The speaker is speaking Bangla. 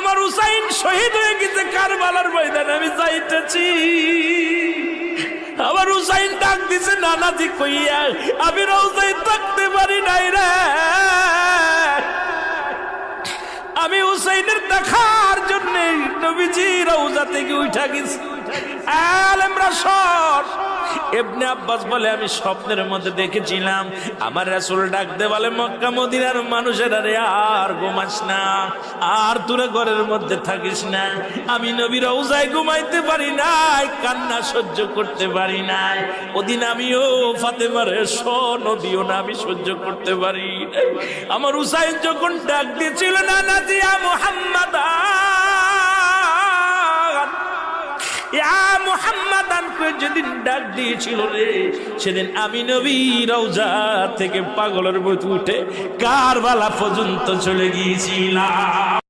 আমার হুসাইন শহীদ হয়ে গেছে কারবালার ময়দানে, আমি যাইতেছি। আমার হুসাইন ডাক দিছে নানাজি কইয়া, আমি রওজায় থাকতে পারি নাই রে, আমি হুসাইনের দেখার জন্য নবীজি রওজা থেকে উঠা গেছি। আলেমরা সর। ইবনে আব্বাস বলে আমি স্বপ্নের মধ্যে দেখেছিলাম আমার রাসূল ডাক দে বলে, মক্কা মদিনার মানুষেরা রে আর ঘুমাস না, আর তোরা ঘরের মধ্যে থাকিস না। আমি নবী রওজায় ঘুমাইতে পারি নাই, কান্না সহ্য করতে পারি নাই। ওদিন আমিও ফাতেমার নদীও না আমি সহ্য করতে পারি। আমার হুসাইন যখন ডাক দিয়েছিল না নাজি ইয়া মুহাম্মাদ ইয়া মুহাম্মাদান কই যেদিন ডাক দিয়েছিল রে, সেদিন আমি নবী রওজা থেকে পাগলের মতো উঠে কারবালা পর্যন্ত চলে গিয়েছিলাম।